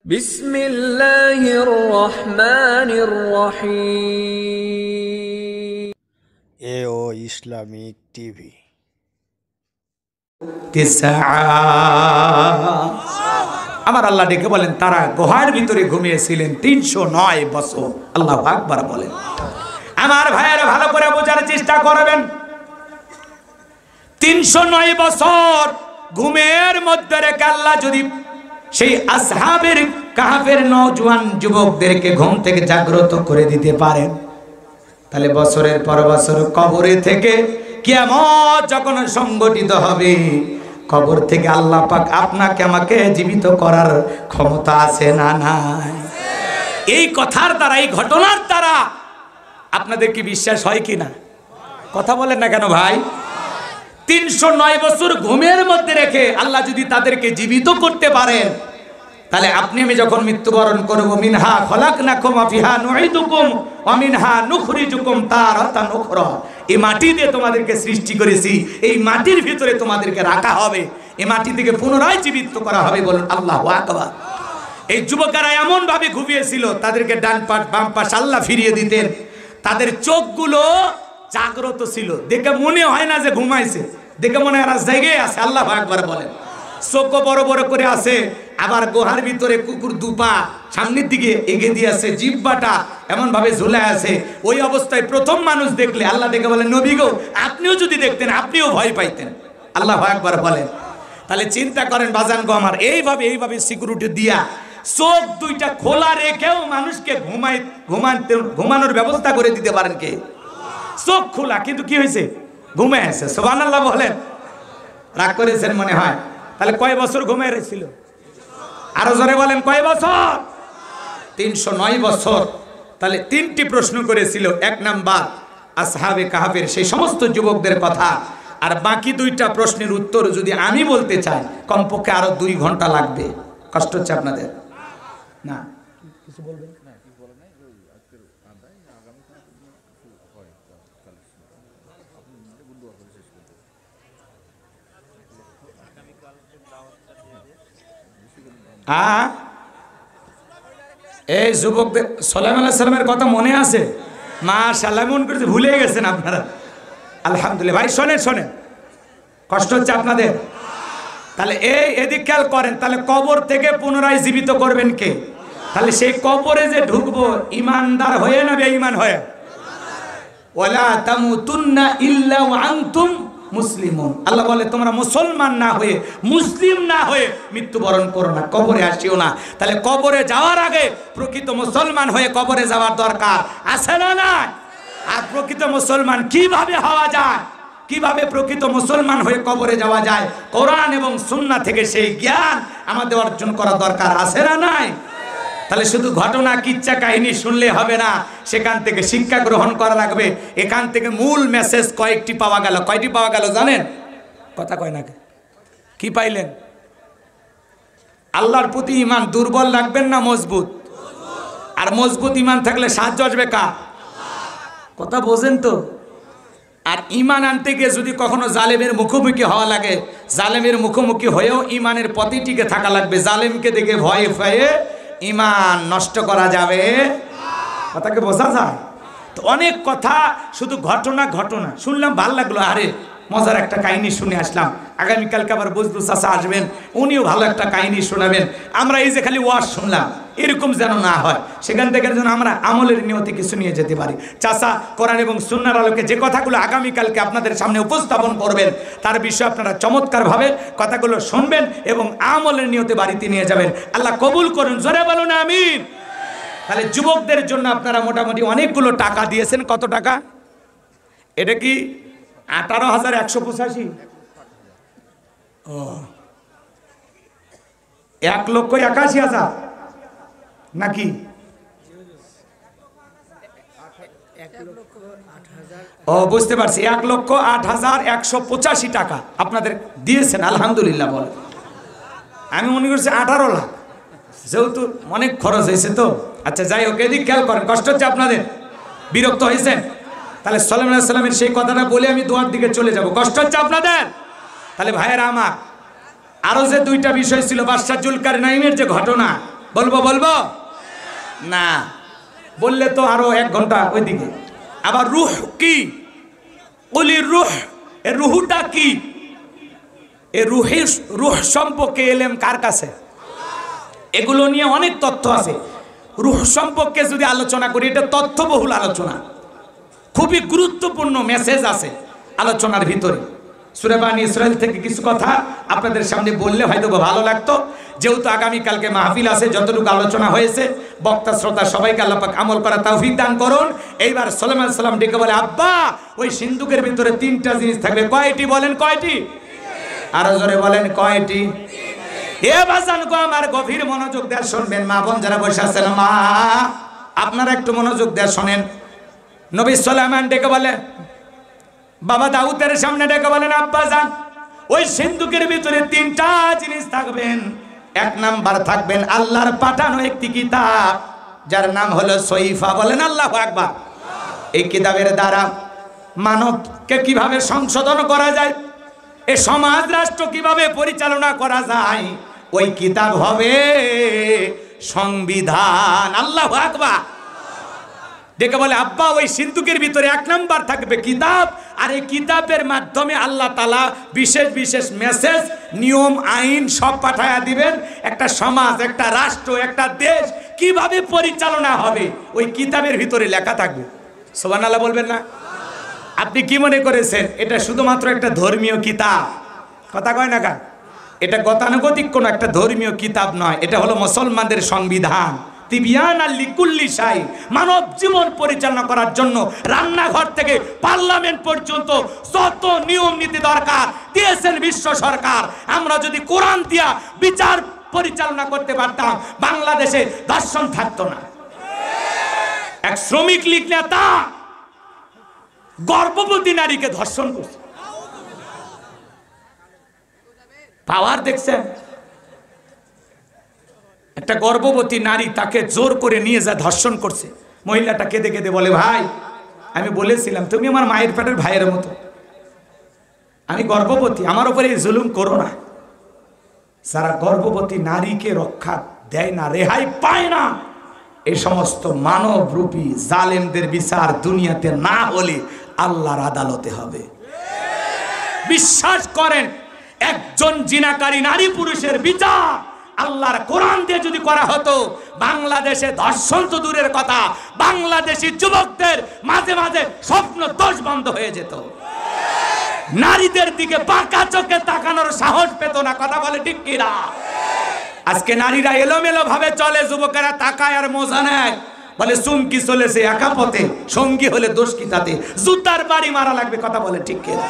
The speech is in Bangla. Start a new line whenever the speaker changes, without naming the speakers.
বিসমিল্লাহির রহমানির রহিম।
এও ইসলামিক টিভি।
আমার আল্লাহ ডেকে বলেন তারা গুহার ভিতরে ঘুমিয়েছিলেন ৩০৯ বছর। আল্লাহু আকবার বলেন। আমার ভাইয়েরা ভালো করে বোঝার চেষ্টা করবেন, ৩০৯ বছর ঘুমের মধ্যে রেখে আল্লাহ যদি সেই আসহাবের কাহাফের নওজোয়ান যুবকদেরকে ঘুম থেকে জাগ্রত করে দিতে পারেন, তাহলে বছরের পর বছর কবরে থেকে কিয়ামত যখন সংগঠিত হবে, কবর থেকে আল্লাহ পাক আপনাকে আমাকে জীবিত করার ক্ষমতা আছে না নাই? এই কথার দ্বারা, এই ঘটনার দ্বারা আপনাদের কি বিশ্বাস হয় কি না? কথা বলেন না কেন ভাই? ৩০৯ বছর ঘুমের মধ্যে রেখে আল্লাহ যদি তাদেরকে জীবিত করতে পারেন, তাহলে আপনি আমি যখন মৃত্যুবরণ করব, মিনহা খলাকনাকুম ওয়া ফিহা নুঈদুকুম ওয়া মিনহা নুখরিজুকুম তারাতান উখরা, এই মাটি দিয়ে তোমাদেরকে সৃষ্টি করেছি, এই মাটির ভিতরে তোমাদেরকে রাখা হবে, এই মাটি থেকে পুনরায় জীবিত করা হবে। বলুন আল্লাহু আকবার। এই যুবকেরা এমন ভাবে ঘুমিয়েছিল, তাদেরকে ডান পাশ বাম পাশ আল্লাহ ফিরিয়ে দিতেন, তাদের চোখগুলো জাগ্রত ছিল, দেখে মনে হয় না যে ঘুমাইছে, দেখে মনে হয় জায়গায় আছে। আল্লাহু আকবার বলেন। চোখ বড় বড় করে আছে, আবার গুহার ভিতরে কুকুর দুপা সামনের দিকে এগিয়ে দিয়ে আছে, জিহ্বাটা এমন ভাবে ঝুলে আছে। ওই অবস্থায় প্রথম মানুষ দেখলে আল্লাহ ডেকে বলেন, নবী গো, আপনিও যদি দেখতেন আপনিও ভয় পাইতেন। আল্লাহু আকবার বলেন। তাহলে চিন্তা করেন বাজান গো আমার, এইভাবে সিকিউরিটি দিয়া চোখ দুইটা খোলা রেখেও মানুষকে ঘুমানোর ব্যবস্থা করে দিতে পারেন কে? চোখ খোলা, কিন্তু কি হয়েছে? ঘুমে আছে। সুবহানাল্লাহ বলেন। রাগ করেছেন মনে হয়। তাহলে কয় বছর ঘুমে রেছিল? আরো জোরে বলেন, কয় বছর? ৩০৯ বছর। তাহলে তিনটি প্রশ্ন করেছিল। এক নাম্বার আসহাবে কাহাফের সেই সমস্ত যুবকদের কথা, আর বাকি দুইটা প্রশ্নের উত্তর যদি আমি বলতে চাই কমপক্ষে আরো ২ ঘন্টা লাগবে। কষ্ট হচ্ছে আপনাদের না? কিছু বলবেন? এই যুবকদের সুলাইমান আলাইহিস সালামের কথা মনে আছে? মাশাআল্লাহ, মন করছে ভুলে গেছেন আপনারা। আলহামদুলিল্লাহ। ভাই শোনেন, কষ্ট হচ্ছে আপনাদের? তাহলে এদিক খেয়াল করেন। তাহলে কবর থেকে পুনরায় জীবিত করবেন কে? তাহলে সেই কবরে যে ঢুকবো, ইমানদার হয়ে না বেঈমান হয়ে? ওয়ালা তামুতুন্না ইল্লা ওয়া আনতুম মুসলিমুন। আল্লাহ বলে তোমরা মুসলমান না হয়ে, মুসলিম না হয়ে মৃত্যুবরণ করো না, কবরে আসিও না। তাহলে কবরে যাওয়ার আগে প্রকৃত মুসলমান হয়ে কবরে যাওয়ার দরকার আছে না নাই? আর প্রকৃত মুসলমান কিভাবে হওয়া যায়, কিভাবে প্রকৃত মুসলমান হয়ে কবরে যাওয়া যায়, কোরআন এবং সুন্নাহ থেকে সেই জ্ঞান আমাদের অর্জন করা দরকার আছে না নাই? তাহলে শুধু ঘটনা কিচ্ছা কাহিনী শুনলে হবে না, সেখান থেকে শিক্ষা গ্রহণ করা লাগবে। এখান থেকে মূল মেসেজ কয়েকটি পাওয়া গেল। কয়টি পাওয়া গেল জানেন? কথা কয় না, কি পাইলেন? আল্লাহর প্রতি ঈমান দুর্বল রাখবেন না মজবুত? আর মজবুত ঈমান থাকলে সাহায্য আসবে কার? কথা বোঝেন তো? আর ঈমান আনতে গিয়ে যদি কখনো জালেমের মুখোমুখি হওয়া লাগে, জালেমের মুখোমুখি হয়েও ঈমানের পথে টিকে থাকা লাগবে। জালেমকে দেখে ভয়ে ভয়ে ঈমান নষ্ট করা যাবে, কথাকে বোঝা যায় তো? অনেক কথা শুধু ঘটনা শুনলাম, ভালো লাগলো, আরে মজার একটা কাহিনী শুনে আসলাম। আগামীকালকে আবার বজলু চাচা আসবেন, উনিও ভালো একটা কাহিনী শোনাবেন। আমরা এই যে খালি ওয়াজ শুনলাম, এরকম যেন না হয়, সেখান থেকে যেন আমরা আমলের নিয়তে কিছু নিয়ে যেতে পারি। চাচা কোরআন এবং সুন্নাহর আলোকে যে কথাগুলো আগামীকালকে আপনাদের সামনে উপস্থাপন করবেন, তার বিষয়ে আপনারা চমৎকারভাবে কথাগুলো শুনবেন এবং আমলের নিয়তে বাড়িতে নিয়ে যাবেন। আল্লাহ কবুল করুন, জোরে বলুন আমিন। তাহলে যুবকদের জন্য আপনারা মোটামুটি অনেকগুলো টাকা দিয়েছেন। কত টাকা? এটা কি 18,185? ও, 1,81,000 নাকি? ও, বুঝতে পারছি, 1,08,185 টাকা আপনাদের দিয়েছেন। আলহামদুলিল্লাহ বলে। আমি মনে করছি 18 লাখ, যেহেতু অনেক খরচ হয়েছে তো। আচ্ছা যাই হোক, এদিক খেয়াল করেন। কষ্ট হচ্ছে আপনাদের? বিরক্ত হয়েছেন? তাহলে সুলাইমান আলাইহিস সালামের সেই কথাটা বলে আমি দোয়ার দিকে চলে যাব। কষ্ট হচ্ছে আপনাদের? তাহলে ভাইয়েরা আমার, আরো যে 2টা বিষয় ছিল, বাদশা জুলকারনাইনের যে ঘটনা, বলবো বলবো না, বললে তো আরো 1 ঘন্টা ওইদিকে। আবার রুহ কি, বলি রুহ, এ রুহটা কি? এ রুহ সম্পর্কে এলেম কার কাছে? এগুলো নিয়ে অনেক তথ্য আছে। রুহ সম্পর্কে যদি আলোচনা করি, এটা তথ্যবহুল আলোচনা, খুবই গুরুত্বপূর্ণ মেসেজ আছে আলোচনার ভিতরে। সূরা বানী ইসরাইল থেকে কিছু কথা আপনাদের সামনে বললে হয়তো ভালো লাগতো, যেহেতু আগামীকালকে মাহফিল আছে। যতটুকু আলোচনা হয়েছে বক্তা শ্রোতা সবাইকে আল্লাহ পাক আমল করা তৌফিক দান করুন। এইবার সুলাইমান সালাম ডেকে বলে, আব্বা ওই সিন্ধুকের ভিতরে 3টা জিনিস থাকবে। কয়টি বলেন? কয়টি? আরো জোরে বলেন, কয়টি? এ বাজান গো, আমার গভীর মনোযোগ দিয়ে শুনবেন। মা বোন যারা বসে আছেন, মা আপনারা একটু মনোযোগ দিয়ে শোনেন। নবী সুলাইমান ডেকে বলে, বাবা দাউদের সামনে ডেকে বলেন, আব্বা জান ওই সিন্ধুকের ভিতরে 3টা জিনিস থাকবেন। 1 নাম্বার থাকবেন আল্লাহর পাঠানো একটি কিতাব, যার নাম হলো সহিফা। বলেন আল্লাহু আকবার। এই কিতাবের দ্বারা মানবকে কিভাবে সংশোধন করা যায়, এই সমাজ রাষ্ট্র কিভাবে পরিচালনা করা যায়, ওই কিতাব হবে সংবিধান। আল্লাহু আকবার। ডেকে বলে, আব্বা ওই সিন্ধুকের ভিতরে 1 নাম্বার থাকবে কিতাব, আর এই কিতাবের মাধ্যমে আল্লাহ তাআলা বিশেষ বিশেষ মেসেজ, নিয়ম আইন সব পাঠায়া দিবেন। একটা সমাজ, একটা রাষ্ট্র, একটা দেশ কিভাবে পরিচালনা হবে ওই কিতাবের ভিতরে লেখা থাকবে। সুবহানাল্লাহ বলবেন না? আপনি কি মনে করেছেন এটা শুধুমাত্র একটা ধর্মীয় কিতাব? কথা কয় না কা? এটা গতানুগতিক কোন একটা ধর্মীয় কিতাব নয়, এটা হলো মুসলমানদের সংবিধান। তিবিয়ানাল লিকুল্লি শাই, মানব জীবন পরিচালনা করার জন্য রান্নাঘর থেকে পার্লামেন্ট পর্যন্ত যত নিয়ম নীতি দরকার দিয়েছেন বিশ্ব সরকার। আমরা যদি কোরআন দিয়া বিচার পরিচালনা করতে পারতাম, বাংলাদেশে ধর্ষণ থাকতো না। এক শ্রমিক লীগ নেতা গর্ভবতী নারীকে ধর্ষণ করছে। পাওয়ার দেখছেন? একটা গর্ভবতী নারী, তাকে জোর করে নিয়ে যা ধর্ষণ করছে। মহিলাটা কেঁদে কেঁদে বলে, ভাই আমি বলেছিলাম তুমি আমার মায়ের পেটের ভাইয়ের মতো, আমি গর্ভবতী, আমার উপরে জুলুম করো না। যারা গর্ভবতী নারীকে রক্ষা দেয় না, রেহাই পায় না, এই সমস্ত মানব রূপী জালেমদের বিচার দুনিয়াতে না হলে আল্লাহর আদালতে হবে। বিশ্বাস করেন, একজন জিনাকারী নারী পুরুষের বিচার আল্লাহর কোরআন দিয়ে যদি করা হতো, বাংলাদেশে ধর্ষণ তো দূরের কথা, বাংলাদেশি যুবকদের মাঝে মাঝে স্বপ্ন দোষ বন্ধ হয়ে যেত। নারীদের দিকে বাঁকা চোখে তাকানোর সাহস পেত না। কথা বলে ঠিক কিনা? আজকে নারীরা এলোমেলো ভাবে চলে, যুবকেরা তাকায় আর মজা নেয়, বলে চুমকি চলেছে একা পথে, সঙ্গী হলে দোষ কি তাতে, জুতার বাড়ি মারা লাগবে। কথা বলে ঠিক কিনা?